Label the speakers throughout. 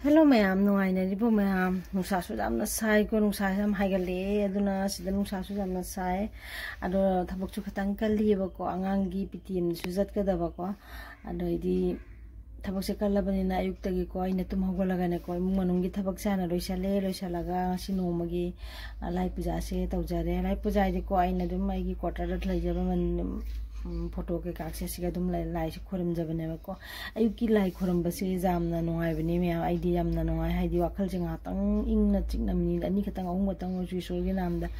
Speaker 1: Hello ma'am, nuwainaribo ma'am. Nungsa su jamna sai ko nungsa jam haigale aduna sida nungsa su jamna sai. Ado thabak chu khatang kalli ba ko angangi pitim su jat ka da ba ko. Ado idi thabak se kallabani na ayuk tagi ko ina tum hogolaga ne ko imung manungi thabak sa na loisalaga sinomagi lai puja se tawjare lai puja idi ko ina dum ai gi quarter dat lai jaba man photo ke kaakse siga dum lai se khoram jabane ba ko ayuki lai khoram ba se jamna nongai bani me id jamna nongai haidi wakhal jinga tang ingna chikna mini ani khatang ahum tang ju so gi namda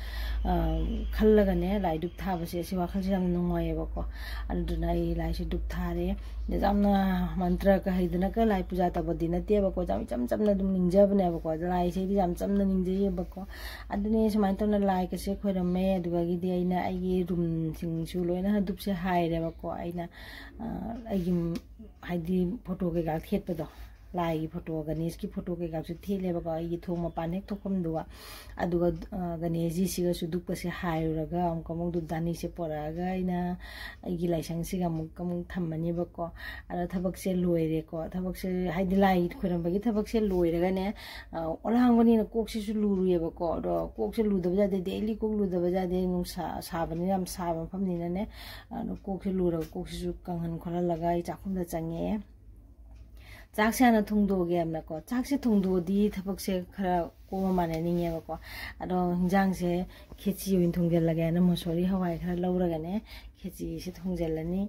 Speaker 1: khallaga ne lai dup tha ba se si wakhal jam nongai ba ko anduna ai lai se dup thare ne jamna mantra ka haidna ka lai puja ta bodina te ba ko jam chamna dum ningja bane ba ko lai se di jam chamna ningje ba ko adune smain tona lai ka se khoram me aduga gi di aina ai gi room sing su loina dup se hai re ba ko aina ai haidi photo ke gal khet pedo lai photo ganesh ki photo ke gal su thele ba ko ai thong ma panek thokom duwa aduga ganesh ji siga su dup se hai raga am kamong du dani se poraga aina ai gi lai sang siga muk kamong thammani ba ko ara thabak se loire ko thabak se haidi lai khoram ba gi thabak se loire ga ne olhangoni na kok se su luruye ba ko do kok se lu da ba de daily kok lu da ba de nung sa bani ram sa ba famni na ne kok se lu ra kok se su kanghan khola laga I chakhum da change Jaksana thongdo ge amna ko jakse thongdo di thabak se khara ko mane ninge ba ko ado hingjang se khechi win thongjal laga na mosori hawai khara laura ga ne khechi se thongjalani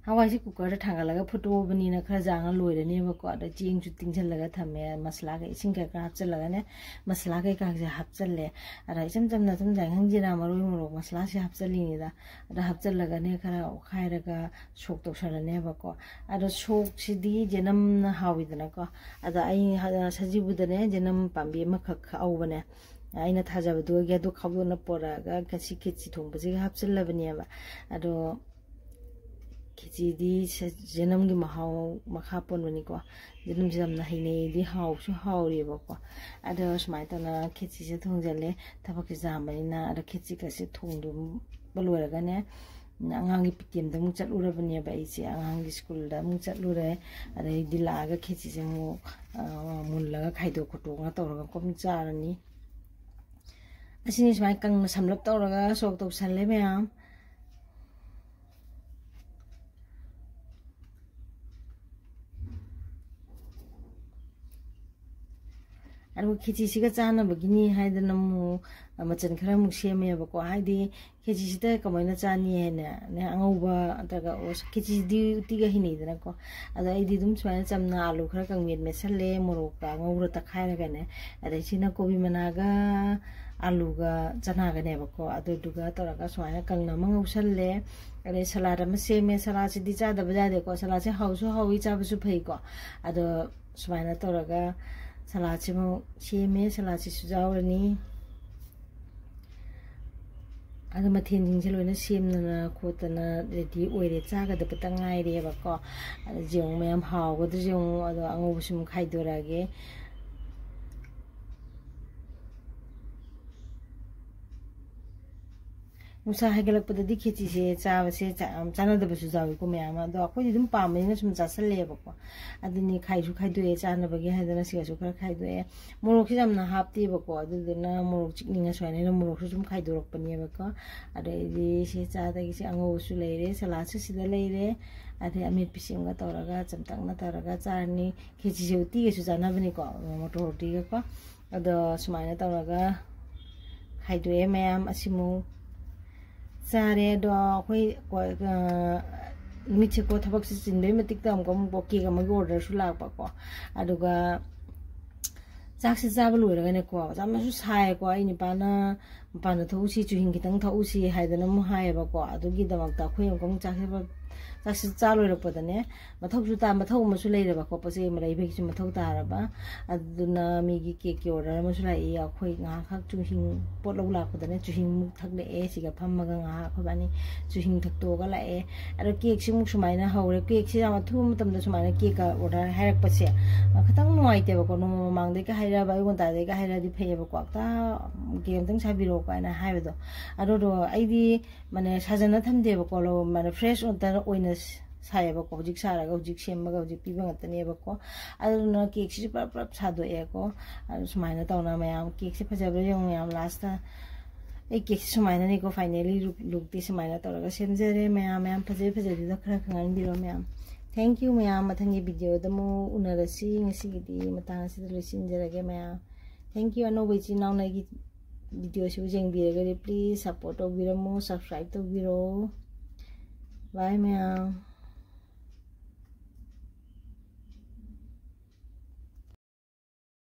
Speaker 1: hawai se cooker thanga laga photo bani na khara janga loire ne ba ko ado jing chu tingchal laga thame masala ga ising ka hapchal laga ne masala ga ka je hapchal le ara isam jamna tum jang hangjira maroi moro masala se hapchali ni da ada hapchal laga ne khara khaira ga sok to sara ne ba ko ado sok sidi jenam na hawidana ko ada ai sajibu da ne jenam pambi ma khak au bane aina thajabdu ge do khabdo na pora ga kasi kechi thongba je hapchal labani ba ado Keci di jenam gi mahau makhapon bani ko jenam jam na hine di hau su hau ri ba ko ada smai ta na keci se thongjale thabak ki jam bani na ada keci ka se thongdu balora ga ne angang gi pitim da mu chalu ra bani ba isi angang gi school da mu chalu re ada di la ga keci se mu mun la ga khaido khoto nga to ra kom cha ra ni asini smai kang samlap to ra ga sok to san le meam Aru khechi siga chana bagini haidana mu machan khara mu seme ba ko haidi khechi sita kamaina chani ne angauba ataga os khechi di utiga hini dana ko ada idi dum chwana chamna alu khara kang met mesalle morok ka ngaura ta khaira ga ne ada sina kobi managa alu ga chana ga ne ba ko adu duga toraga chwana kang na mang usalle ade salada ma seme salasi di cha da baja de ko salasi hausu hawi cha bu su phei ko ado chwana toraga Salati mo seme salati sujawani ada mathin jing chelo na sem na khota na ready oire chaga da patangai re ba ko ada jong mem haw go de jong ada ango busum khai dora ge Musa hagelak pada di khechi se chawa se chana da basu jawi ko me ama do ko dum pa me na sum chasale ba ko adini khai ju khai do e chana ba ge hadana siga su khar khai do e morok si jamna hapti ba ko adu na morok chikni nga swane na morok su sum khai do rok pani ba ko ade di se cha da gi se ango su leire sala su sida leire ade amit pisim ga toraga chamtang na toraga chani khechi se uti ge su jana bani ko motor roti ga ko ado sumaina toraga khai do e ma'am asimu Sare do koi miche ko thabak si sindoi matik tam ko mo ki ga ma order su lak pa ko aduga chak si jab lu ra ne ko jam su sai ko ai ni pa na tho si chu hing kitang tho si hai da na mu hai ba ko adugi da mak ta khoi ko chak si ba chak si cha lu ra pa da ne mathok su ta mathok ma su lei ra ba ko pa se ma lei bek su mathok ta ra ba aduna mi gi ke ki order ma su lai ya khoi nga khak chu hing pot lo la ko da ne chu hing muk thak le e si ga pham ma ga nga kho ba ni chu hing thak to ga la e aro cake si muk su mai na haure cake si ma thu ma tam da su mai na cake ka order hai rak pa se khatang noi te ba ko no mang de ka hai ra ba gon ta de ka hai ra di phe ba ko ta game tang sa bi ro ka na hai ba do aro do ai di mane sajana tham de ba ko lo mane fresh on ta oina सायेबको हजिक सारागा हजिक सेमगा हजिक पीबा ngataneबको aduna cake si par par sadoeko adu sumaina tawna mayam cake si fajabra yung mayam last ta ei cake si sumaina ni ko finally look ti sumaina tawraga semjare mayam fajabi da khara khangan biro mayam thank you mayam mathangi video da mu unarasi ngasi gidi matang si loisin jarage mayam thank you ano bechi now na gi video si jeng biraga please support obiramu subscribe to biro bye mayam